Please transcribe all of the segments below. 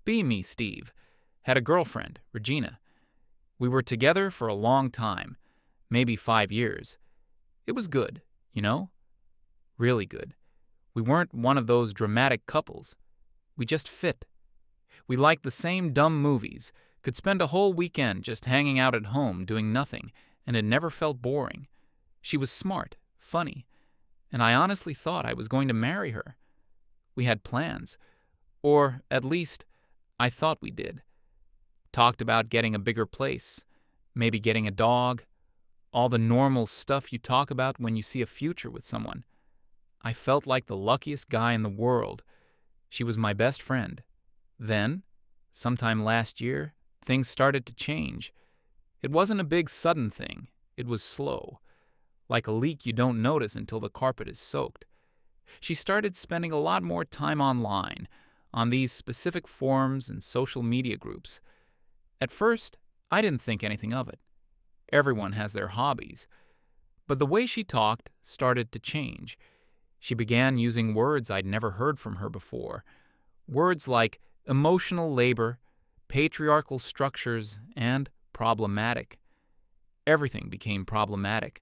Be me, Steve, had a girlfriend, Regina. We were together for a long time, maybe 5 years. It was good, you know? Really good. We weren't one of those dramatic couples. We just fit. We liked the same dumb movies, could spend a whole weekend just hanging out at home doing nothing, and it never felt boring. She was smart, funny, and I honestly thought I was going to marry her. We had plans, or at least, I thought we did. Talked about getting a bigger place, maybe getting a dog, all the normal stuff you talk about when you see a future with someone. I felt like the luckiest guy in the world. She was my best friend. Then, sometime last year, things started to change. It wasn't a big sudden thing. It was slow, like a leak you don't notice until the carpet is soaked. She started spending a lot more time online, on these specific forums and social media groups. At first, I didn't think anything of it. Everyone has their hobbies. But the way she talked started to change. She began using words I'd never heard from her before. Words like emotional labor, patriarchal structures, and problematic. Everything became problematic.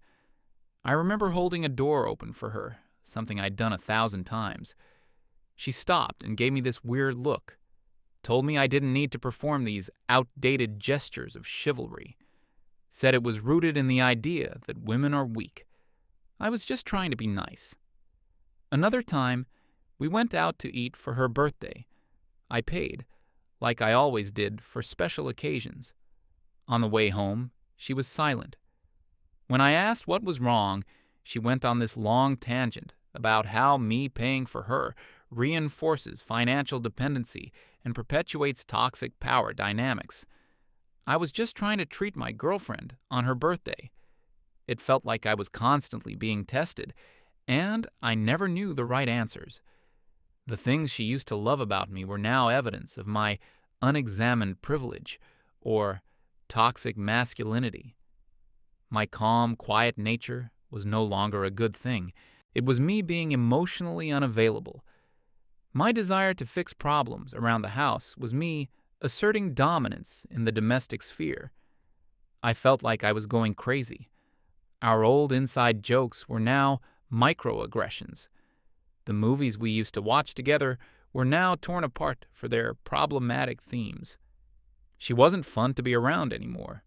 I remember holding a door open for her, something I'd done 1,000 times. She stopped and gave me this weird look. Told me I didn't need to perform these outdated gestures of chivalry. Said it was rooted in the idea that women are weak. I was just trying to be nice. Another time, we went out to eat for her birthday. I paid, like I always did for special occasions. On the way home, she was silent. When I asked what was wrong, she went on this long tangent about how me paying for her reinforces financial dependency and perpetuates toxic power dynamics. I was just trying to treat my girlfriend on her birthday. It felt like I was constantly being tested, and I never knew the right answers. The things she used to love about me were now evidence of my unexamined privilege, or toxic masculinity. My calm, quiet nature was no longer a good thing. It was me being emotionally unavailable. My desire to fix problems around the house was me asserting dominance in the domestic sphere. I felt like I was going crazy. Our old inside jokes were now microaggressions. The movies we used to watch together were now torn apart for their problematic themes. She wasn't fun to be around anymore.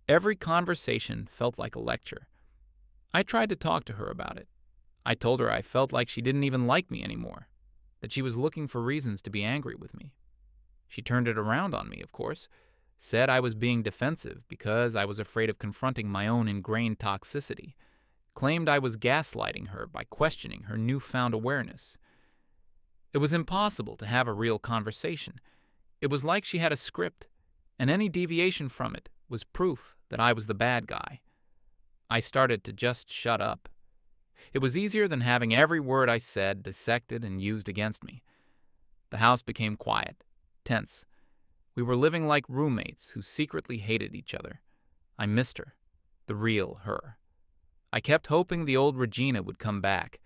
Every conversation felt like a lecture. I tried to talk to her about it. I told her I felt like she didn't even like me anymore, that she was looking for reasons to be angry with me. She turned it around on me, of course, said I was being defensive because I was afraid of confronting my own ingrained toxicity, claimed I was gaslighting her by questioning her newfound awareness. It was impossible to have a real conversation. It was like she had a script, and any deviation from it was proof that I was the bad guy. I started to just shut up. It was easier than having every word I said dissected and used against me. The house became quiet, tense. We were living like roommates who secretly hated each other. I missed her, the real her. I kept hoping the old Regina would come back.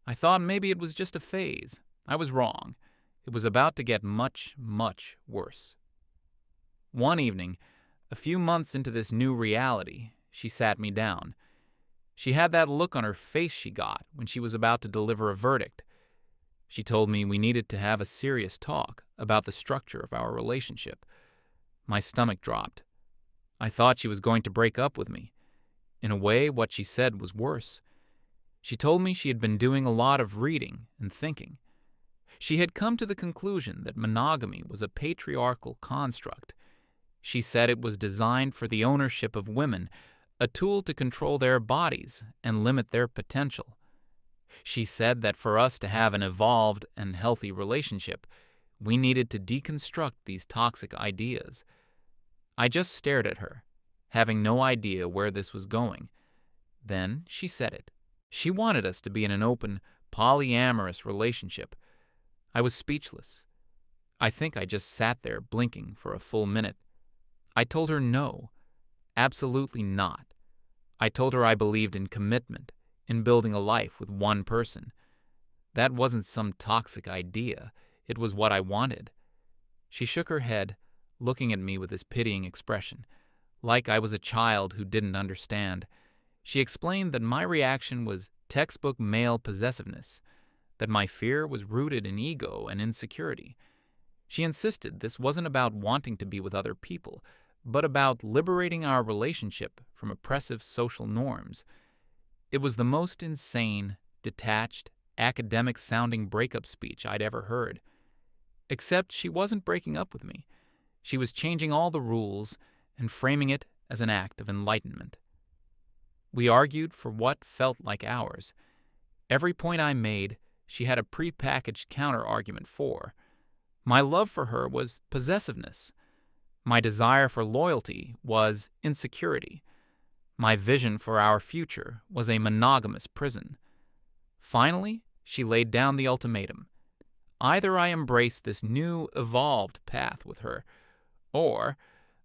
I thought maybe it was just a phase. I was wrong. It was about to get much, much worse. One evening, a few months into this new reality, she sat me down. She had that look on her face she got when she was about to deliver a verdict. She told me we needed to have a serious talk about the structure of our relationship. My stomach dropped. I thought she was going to break up with me. In a way, what she said was worse. She told me she had been doing a lot of reading and thinking. She had come to the conclusion that monogamy was a patriarchal construct. She said it was designed for the ownership of women, a tool to control their bodies and limit their potential. She said that for us to have an evolved and healthy relationship, we needed to deconstruct these toxic ideas. I just stared at her, having no idea where this was going. Then she said it. She wanted us to be in an open, polyamorous relationship. I was speechless. I think I just sat there blinking for a full minute. I told her no, absolutely not. I told her I believed in commitment, in building a life with one person. That wasn't some toxic idea. It was what I wanted. She shook her head, looking at me with this pitying expression, like I was a child who didn't understand. She explained that my reaction was textbook male possessiveness, that my fear was rooted in ego and insecurity. She insisted this wasn't about wanting to be with other people, but about liberating our relationship from oppressive social norms. It was the most insane, detached, academic-sounding breakup speech I'd ever heard. Except she wasn't breaking up with me. She was changing all the rules and framing it as an act of enlightenment. We argued for what felt like hours. Every point I made, she had a prepackaged counter-argument for. My love for her was possessiveness. My desire for loyalty was insecurity. My vision for our future was a monogamous prison. Finally, she laid down the ultimatum. Either I embraced this new, evolved path with her, or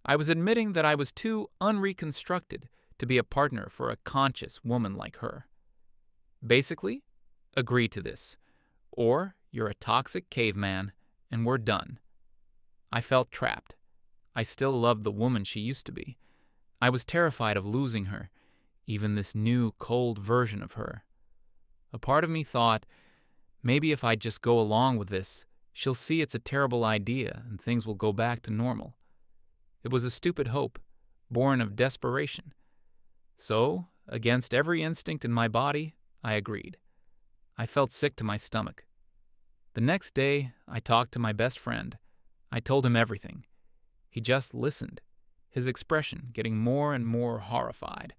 I was admitting that I was too unreconstructed to be a partner for a conscious woman like her. Basically, agree to this, or you're a toxic caveman and we're done. I felt trapped. I still loved the woman she used to be. I was terrified of losing her, even this new, cold version of her. A part of me thought, maybe if I just go along with this, she'll see it's a terrible idea and things will go back to normal. It was a stupid hope, born of desperation. So, against every instinct in my body, I agreed. I felt sick to my stomach. The next day, I talked to my best friend. I told him everything. He just listened, his expression getting more and more horrified.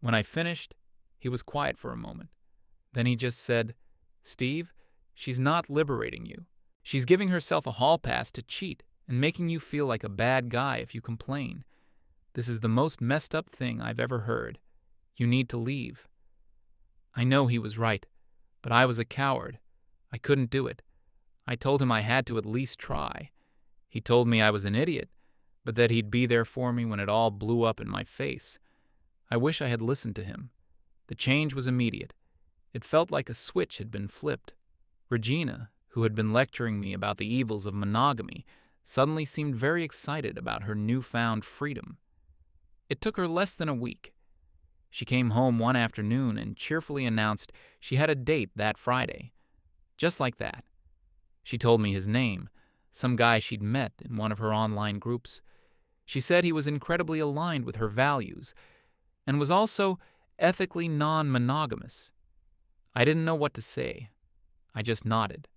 When I finished, he was quiet for a moment. Then he just said, "Steve, she's not liberating you. She's giving herself a hall pass to cheat and making you feel like a bad guy if you complain. This is the most messed up thing I've ever heard. You need to leave." I know he was right, but I was a coward. I couldn't do it. I told him I had to at least try. He told me I was an idiot, but that he'd be there for me when it all blew up in my face. I wish I had listened to him. The change was immediate. It felt like a switch had been flipped. Regina, who had been lecturing me about the evils of monogamy, suddenly seemed very excited about her newfound freedom. It took her less than a week. She came home one afternoon and cheerfully announced she had a date that Friday. Just like that. She told me his name, some guy she'd met in one of her online groups. She said he was incredibly aligned with her values and was also ethically non-monogamous. I didn't know what to say. I just nodded.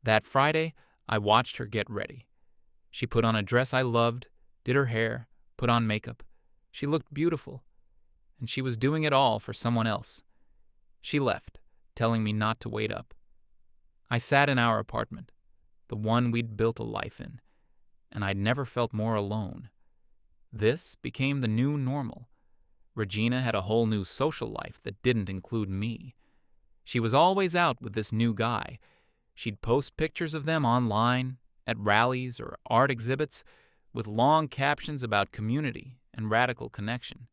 That Friday, I watched her get ready. She put on a dress I loved, did her hair, put on makeup. She looked beautiful, and she was doing it all for someone else. She left, telling me not to wait up. I sat in our apartment, the one we'd built a life in, and I'd never felt more alone. This became the new normal. Regina had a whole new social life that didn't include me. She was always out with this new guy. She'd post pictures of them online, at rallies or art exhibits, with long captions about community and radical connection.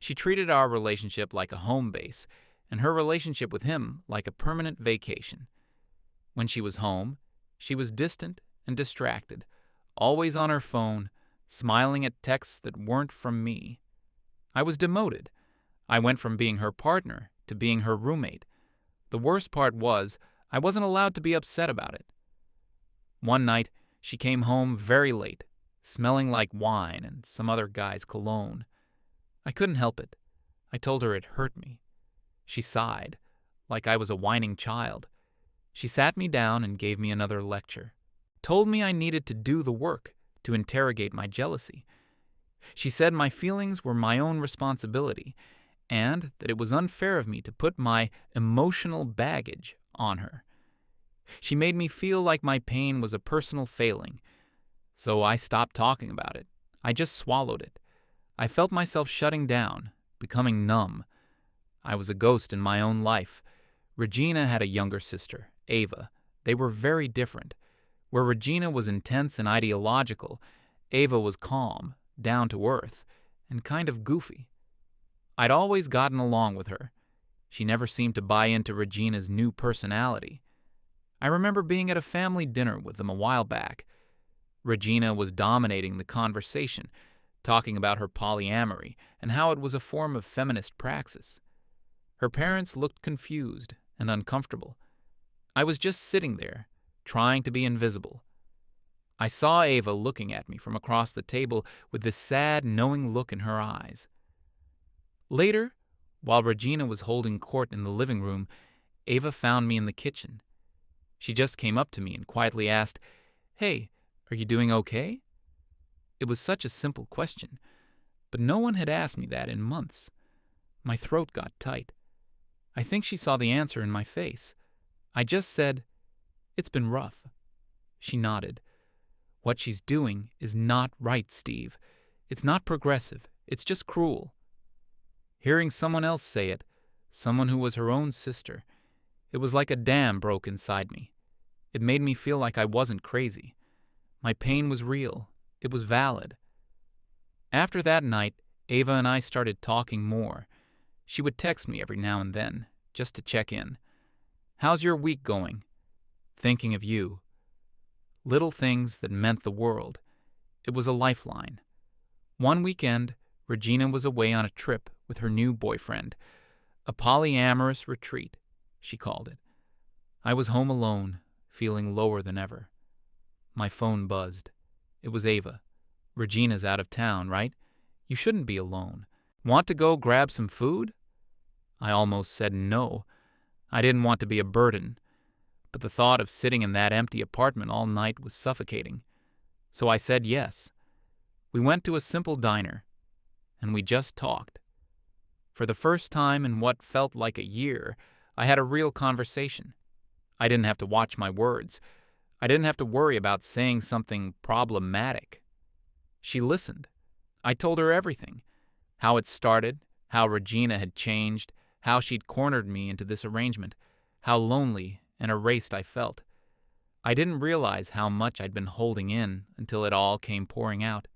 She treated our relationship like a home base, and her relationship with him like a permanent vacation. When she was home, she was distant and distracted, always on her phone, smiling at texts that weren't from me. I was demoted. I went from being her partner to being her roommate. The worst part was, I wasn't allowed to be upset about it. One night, she came home very late, smelling like wine and some other guy's cologne. I couldn't help it. I told her it hurt me. She sighed, like I was a whining child. She sat me down and gave me another lecture. Told me I needed to do the work to interrogate my jealousy. She said my feelings were my own responsibility, and that it was unfair of me to put my emotional baggage on her. She made me feel like my pain was a personal failing, so I stopped talking about it. I just swallowed it. I felt myself shutting down, becoming numb. I was a ghost in my own life. Regina had a younger sister, Ava. They were very different. Where Regina was intense and ideological, Ava was calm, down to earth, and kind of goofy. I'd always gotten along with her. She never seemed to buy into Regina's new personality. I remember being at a family dinner with them a while back. Regina was dominating the conversation, talking about her polyamory and how it was a form of feminist praxis. Her parents looked confused and uncomfortable. I was just sitting there, trying to be invisible. I saw Ava looking at me from across the table with this sad, knowing look in her eyes. Later, while Regina was holding court in the living room, Ava found me in the kitchen. She just came up to me and quietly asked, "Hey, are you doing okay?" It was such a simple question, but no one had asked me that in months. My throat got tight. I think she saw the answer in my face. I just said, "It's been rough." She nodded. "What she's doing is not right, Steve. It's not progressive. It's just cruel." Hearing someone else say it, someone who was her own sister, it was like a dam broke inside me. It made me feel like I wasn't crazy. My pain was real. It was valid. After that night, Ava and I started talking more. She would text me every now and then, just to check in. "How's your week going?" "Thinking of you." Little things that meant the world. It was a lifeline. One weekend, Regina was away on a trip with her new boyfriend. A polyamorous retreat, she called it. I was home alone, feeling lower than ever. My phone buzzed. It was Ava. "Regina's out of town, right? You shouldn't be alone. Want to go grab some food?" I almost said no. I didn't want to be a burden, but the thought of sitting in that empty apartment all night was suffocating. So I said yes. We went to a simple diner, and we just talked. For the first time in what felt like a year, I had a real conversation. I didn't have to watch my words. I didn't have to worry about saying something problematic. She listened. I told her everything. How it started, how Regina had changed, how she'd cornered me into this arrangement, how lonely and erased I felt. I didn't realize how much I'd been holding in until it all came pouring out.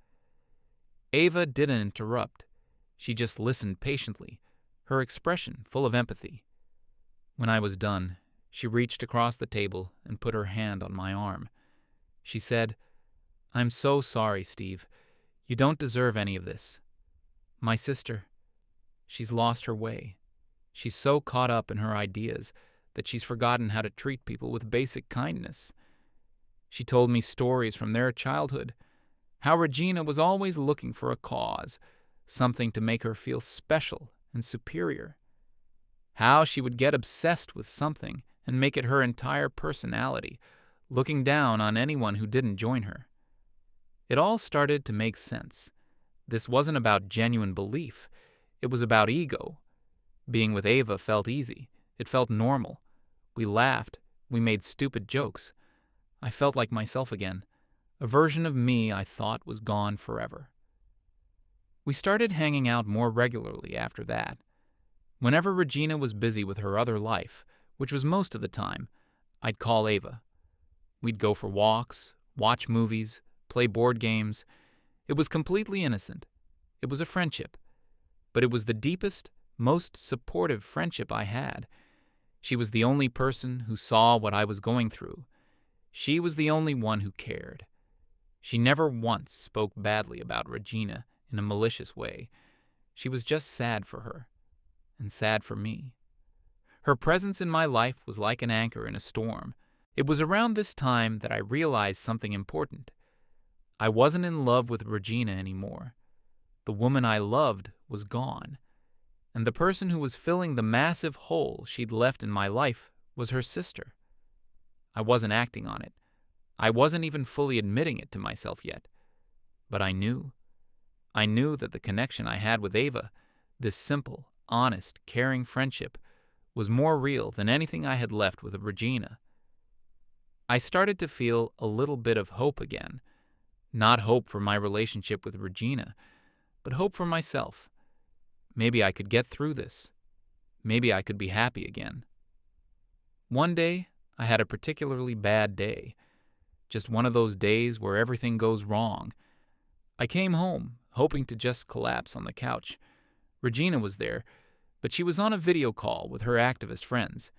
Ava didn't interrupt. She just listened patiently, her expression full of empathy. When I was done, she reached across the table and put her hand on my arm. She said, "I'm so sorry, Steve. You don't deserve any of this. My sister, she's lost her way. She's so caught up in her ideas that she's forgotten how to treat people with basic kindness." She told me stories from their childhood, how Regina was always looking for a cause, something to make her feel special and superior. How she would get obsessed with something and make it her entire personality, looking down on anyone who didn't join her. It all started to make sense. This wasn't about genuine belief. It was about ego. Being with Ava felt easy. It felt normal. We laughed. We made stupid jokes. I felt like myself again, a version of me I thought was gone forever. We started hanging out more regularly after that. Whenever Regina was busy with her other life, which was most of the time, I'd call Ava. We'd go for walks, watch movies, play board games. It was completely innocent. It was a friendship. But it was the deepest, most supportive friendship I had. She was the only person who saw what I was going through. She was the only one who cared. She never once spoke badly about Regina in a malicious way. She was just sad for her, and sad for me. Her presence in my life was like an anchor in a storm. It was around this time that I realized something important. I wasn't in love with Regina anymore. The woman I loved was gone, and the person who was filling the massive hole she'd left in my life was her sister. I wasn't acting on it. I wasn't even fully admitting it to myself yet. But I knew. I knew that the connection I had with Ava, this simple, honest, caring friendship, was more real than anything I had left with Regina. I started to feel a little bit of hope again. Not hope for my relationship with Regina, but hope for myself. Maybe I could get through this. Maybe I could be happy again. One day, I had a particularly bad day. Just one of those days where everything goes wrong. I came home, hoping to just collapse on the couch. Regina was there, but she was on a video call with her activist friends.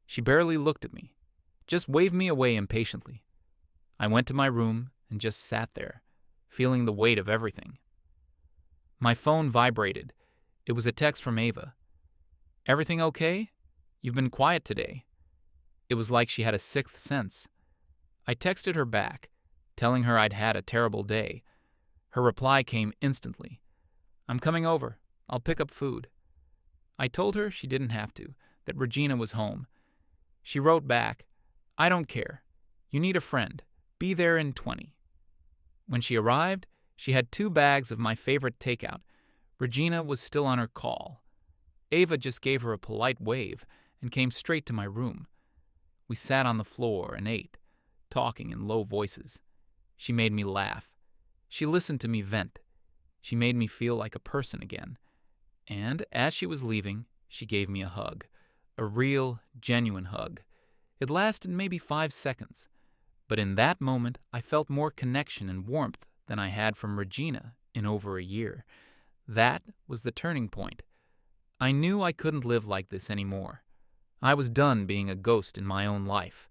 She barely looked at me, just waved me away impatiently. I went to my room and just sat there, feeling the weight of everything. My phone vibrated. It was a text from Ava. "Everything okay? You've been quiet today." It was like she had a sixth sense. I texted her back, telling her I'd had a terrible day. Her reply came instantly. "I'm coming over. I'll pick up food." I told her she didn't have to, that Regina was home. She wrote back, "I don't care. You need a friend. Be there in 20. When she arrived, she had 2 bags of my favorite takeout. Regina was still on her call. Ava just gave her a polite wave and came straight to my room. We sat on the floor and ate, talking in low voices. She made me laugh. She listened to me vent. She made me feel like a person again. And as she was leaving, she gave me a hug. A real, genuine hug. It lasted maybe 5 seconds. But in that moment, I felt more connection and warmth than I had from Regina in over a year. That was the turning point. I knew I couldn't live like this anymore. I was done being a ghost in my own life.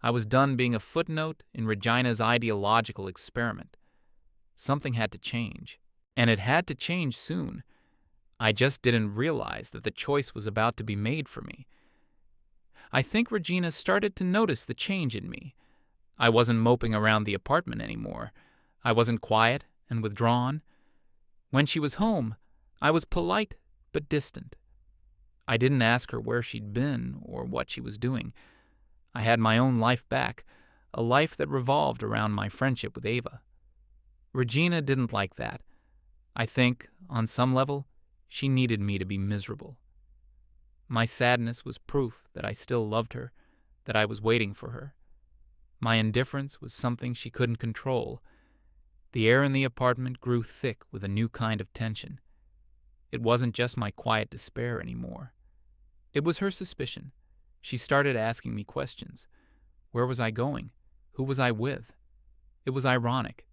I was done being a footnote in Regina's ideological experiment. Something had to change, and it had to change soon. I just didn't realize that the choice was about to be made for me. I think Regina started to notice the change in me. I wasn't moping around the apartment anymore. I wasn't quiet and withdrawn. When she was home, I was polite but distant. I didn't ask her where she'd been or what she was doing. I had my own life back, a life that revolved around my friendship with Ava. Regina didn't like that. I think, on some level, she needed me to be miserable. My sadness was proof that I still loved her, that I was waiting for her. My indifference was something she couldn't control. The air in the apartment grew thick with a new kind of tension. It wasn't just my quiet despair anymore. It was her suspicion. She started asking me questions. Where was I going? Who was I with? It was ironic.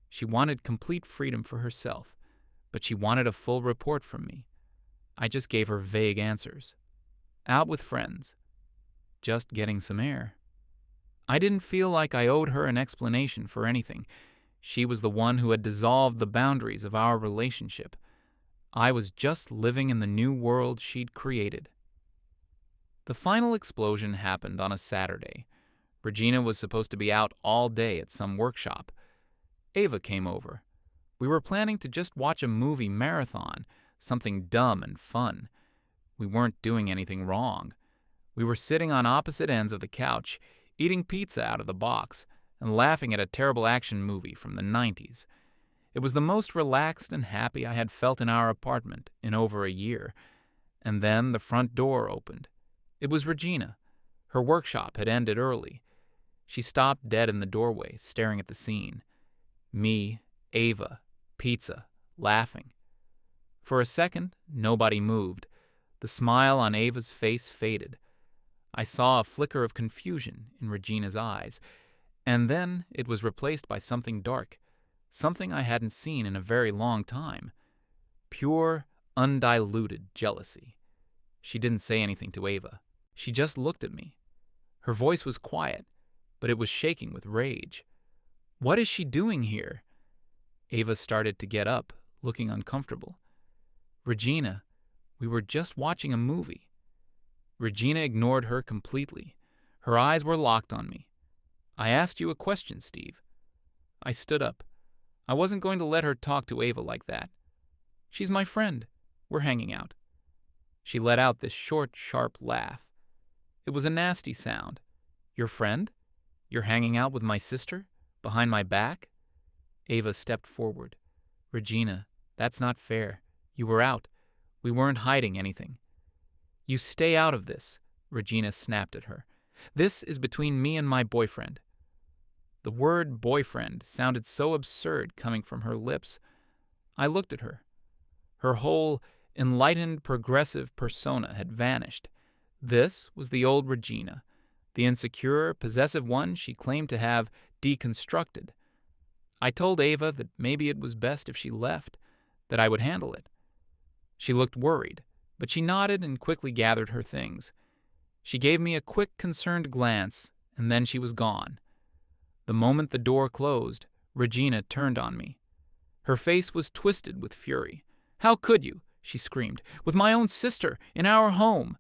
She wanted complete freedom for herself, but she wanted a full report from me. I just gave her vague answers. Out with friends. Just getting some air. I didn't feel like I owed her an explanation for anything. She was the one who had dissolved the boundaries of our relationship. I was just living in the new world she'd created. The final explosion happened on a Saturday. Regina was supposed to be out all day at some workshop. Ava came over. We were planning to just watch a movie marathon, something dumb and fun. We weren't doing anything wrong. We were sitting on opposite ends of the couch, eating pizza out of the box, and laughing at a terrible action movie from the 90s. It was the most relaxed and happy I had felt in our apartment in over a year. And then the front door opened. It was Regina. Her workshop had ended early. She stopped dead in the doorway, staring at the scene. Me, Ava, pizza, laughing. For a second, nobody moved. The smile on Ava's face faded. I saw a flicker of confusion in Regina's eyes, and then it was replaced by something dark, something I hadn't seen in a very long time. Pure, undiluted jealousy. She didn't say anything to Ava. She just looked at me. Her voice was quiet, but it was shaking with rage. "What is she doing here?" Ava started to get up, looking uncomfortable. "Regina, we were just watching a movie." Regina ignored her completely. Her eyes were locked on me. "I asked you a question, Steve." I stood up. I wasn't going to let her talk to Ava like that. "She's my friend. We're hanging out." She let out this short, sharp laugh. It was a nasty sound. "Your friend? You're hanging out with my sister? Behind my back?" Ava stepped forward. "Regina, that's not fair. You were out. We weren't hiding anything." "You stay out of this," Regina snapped at her. "This is between me and my boyfriend." The word boyfriend sounded so absurd coming from her lips. I looked at her. Her whole enlightened, progressive persona had vanished. This was the old Regina, the insecure, possessive one she claimed to have deconstructed. I told Ava that maybe it was best if she left, that I would handle it. She looked worried, but she nodded and quickly gathered her things. She gave me a quick, concerned glance and then she was gone. The moment the door closed, Regina turned on me. Her face was twisted with fury. "How could you?" she screamed. "With my own sister, in our home!"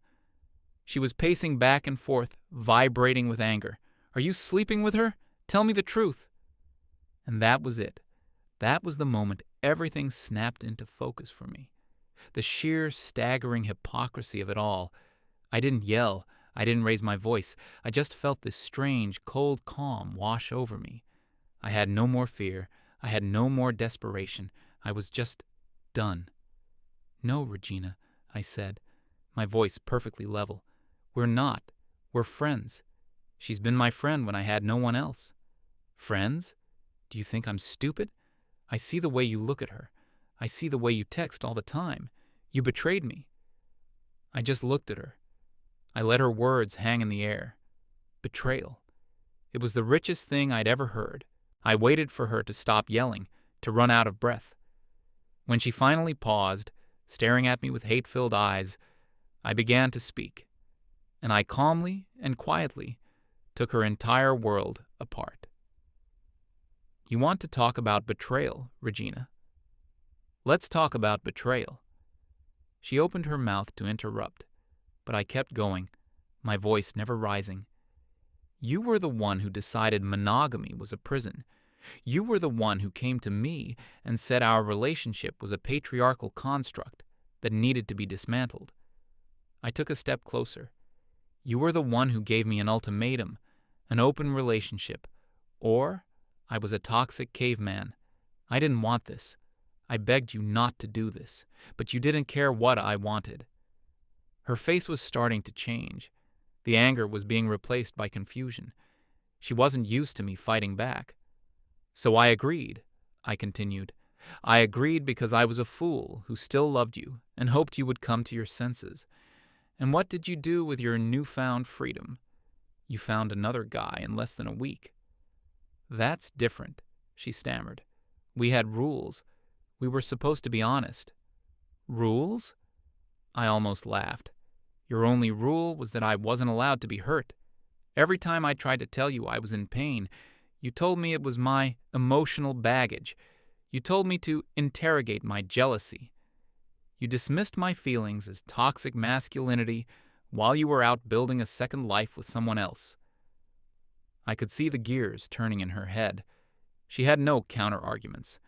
She was pacing back and forth, vibrating with anger. "Are you sleeping with her? Tell me the truth." And that was it. That was the moment everything snapped into focus for me. The sheer, staggering hypocrisy of it all. I didn't yell. I didn't raise my voice. I just felt this strange, cold calm wash over me. I had no more fear. I had no more desperation. I was just done. "No, Regina," I said, my voice perfectly level. "We're not. We're friends. She's been my friend when I had no one else." "Friends? Do you think I'm stupid? I see the way you look at her. I see the way you text all the time. You betrayed me." I just looked at her. I let her words hang in the air. Betrayal. It was the richest thing I'd ever heard. I waited for her to stop yelling, to run out of breath. When she finally paused, staring at me with hate-filled eyes, I began to speak, and I calmly and quietly took her entire world apart. "You want to talk about betrayal, Regina? Let's talk about betrayal." She opened her mouth to interrupt, but I kept going, my voice never rising. "You were the one who decided monogamy was a prison. You were the one who came to me and said our relationship was a patriarchal construct that needed to be dismantled." I took a step closer. "You were the one who gave me an ultimatum, an open relationship, or I was a toxic caveman. I didn't want this. I begged you not to do this, but you didn't care what I wanted." Her face was starting to change. The anger was being replaced by confusion. She wasn't used to me fighting back. "So I agreed," I continued. "I agreed because I was a fool who still loved you and hoped you would come to your senses. And what did you do with your newfound freedom? You found another guy in less than a week." "That's different," she stammered. "We had rules. We were supposed to be honest." "Rules?" I almost laughed. "Your only rule was that I wasn't allowed to be hurt. Every time I tried to tell you I was in pain, you told me it was my emotional baggage. You told me to interrogate my jealousy. You dismissed my feelings as toxic masculinity while you were out building a second life with someone else." I could see the gears turning in her head. She had no counter-arguments.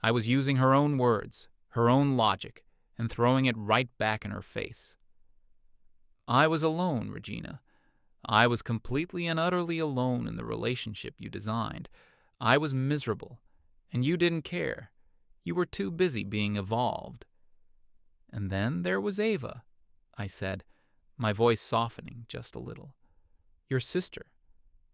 I was using her own words, her own logic, and throwing it right back in her face. "I was alone, Regina. I was completely and utterly alone in the relationship you designed. I was miserable, and you didn't care. You were too busy being evolved." "And then there was Ava," I said, my voice softening just a little. "Your sister.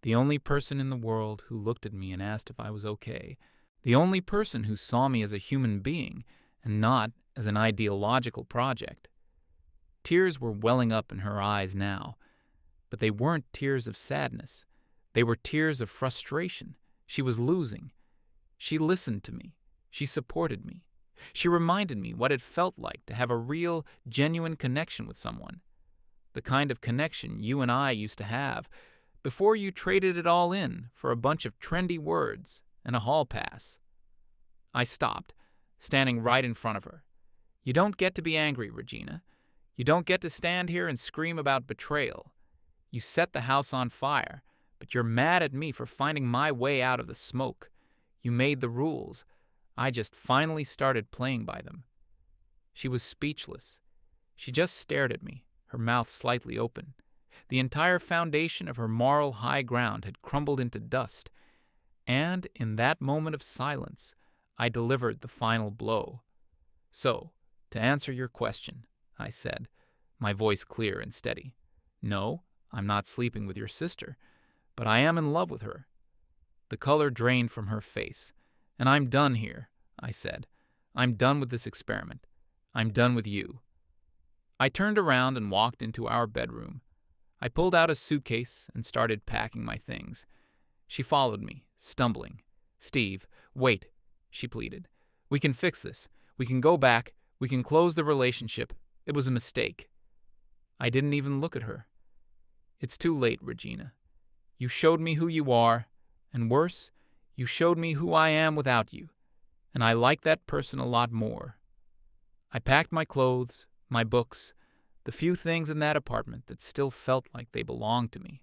The only person in the world who looked at me and asked if I was okay. The only person who saw me as a human being and not as an ideological project." Tears were welling up in her eyes now, but they weren't tears of sadness. They were tears of frustration. She was losing. She listened to me. She supported me. She reminded me what it felt like to have a real, genuine connection with someone. The kind of connection you and I used to have before you traded it all in for a bunch of trendy words and a hall pass. I stopped, standing right in front of her. "You don't get to be angry, Regina. You don't get to stand here and scream about betrayal. You set the house on fire, but you're mad at me for finding my way out of the smoke. You made the rules. I just finally started playing by them." She was speechless. She just stared at me, her mouth slightly open. The entire foundation of her moral high ground had crumbled into dust, and in that moment of silence, I delivered the final blow. "So, to answer your question," I said, my voice clear and steady. "No, I'm not sleeping with your sister, but I am in love with her." The color drained from her face. "And I'm done here," I said. "I'm done with this experiment. I'm done with you." I turned around and walked into our bedroom. I pulled out a suitcase and started packing my things. She followed me, stumbling. "Steve, wait," she pleaded. "We can fix this. We can go back. We can close the relationship. It was a mistake." I didn't even look at her. "It's too late, Regina. You showed me who you are, and worse, you showed me who I am without you, and I like that person a lot more. I packed my clothes, my books, the few things in that apartment that still felt like they belonged to me.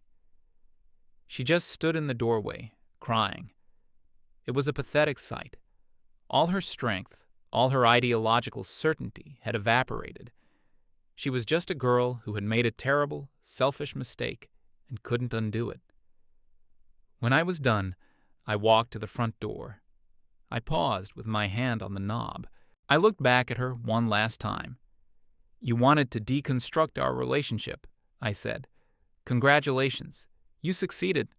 She just stood in the doorway, crying. It was a pathetic sight. All her strength, all her ideological certainty had evaporated. She was just a girl who had made a terrible, selfish mistake and couldn't undo it. When I was done, I walked to the front door. I paused with my hand on the knob. I looked back at her one last time. You wanted to deconstruct our relationship, I said. Congratulations. You succeeded.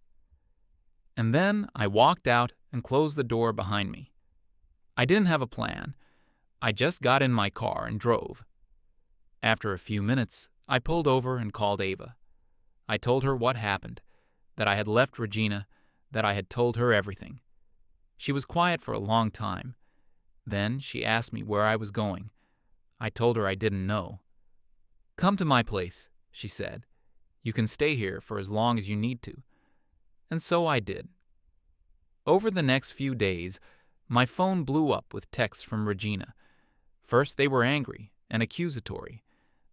And then I walked out and closed the door behind me. I didn't have a plan. I just got in my car and drove. After a few minutes, I pulled over and called Ava. I told her what happened, that I had left Regina, that I had told her everything. She was quiet for a long time. Then she asked me where I was going. I told her I didn't know. Come to my place, she said. You can stay here for as long as you need to. And so I did. Over the next few days, my phone blew up with texts from Regina. First they were angry and accusatory.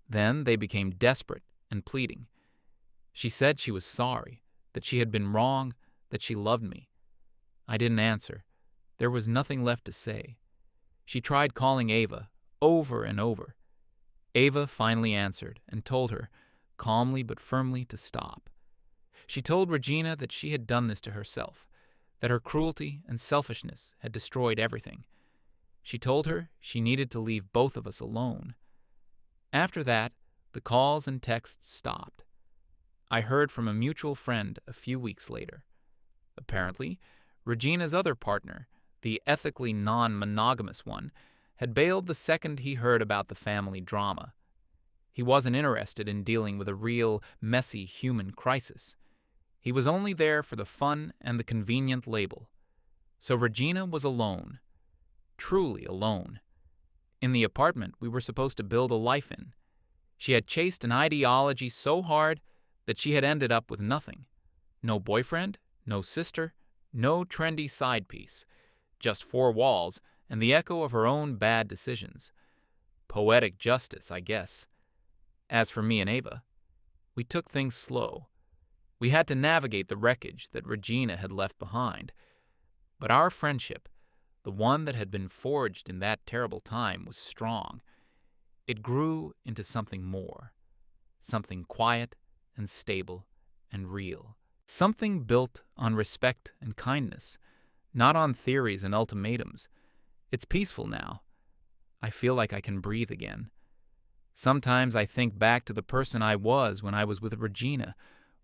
Then they became desperate and pleading. She said she was sorry, that she had been wrong, that she loved me. I didn't answer. There was nothing left to say. She tried calling Ava, over and over. Ava finally answered and told her, calmly but firmly, to stop. She told Regina that she had done this to herself, that her cruelty and selfishness had destroyed everything. She told her she needed to leave both of us alone. After that, the calls and texts stopped. I heard from a mutual friend a few weeks later. Apparently, Regina's other partner, the ethically non-monogamous one, had bailed the second he heard about the family drama. He wasn't interested in dealing with a real, messy human crisis. He was only there for the fun and the convenient label. So Regina was alone. Truly alone. In the apartment we were supposed to build a life in. She had chased an ideology so hard that she had ended up with nothing. No boyfriend, no sister, no trendy side piece. Just four walls and the echo of her own bad decisions. Poetic justice, I guess. As for me and Ava, we took things slow. We had to navigate the wreckage that Regina had left behind. But our friendship, the one that had been forged in that terrible time, was strong. It grew into something more. Something quiet and stable and real. Something built on respect and kindness, not on theories and ultimatums. It's peaceful now. I feel like I can breathe again. Sometimes I think back to the person I was when I was with Regina,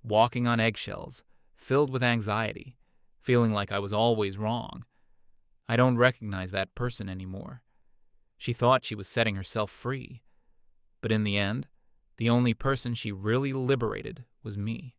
walking on eggshells, filled with anxiety, feeling like I was always wrong. I don't recognize that person anymore. She thought she was setting herself free. But in the end, the only person she really liberated was me.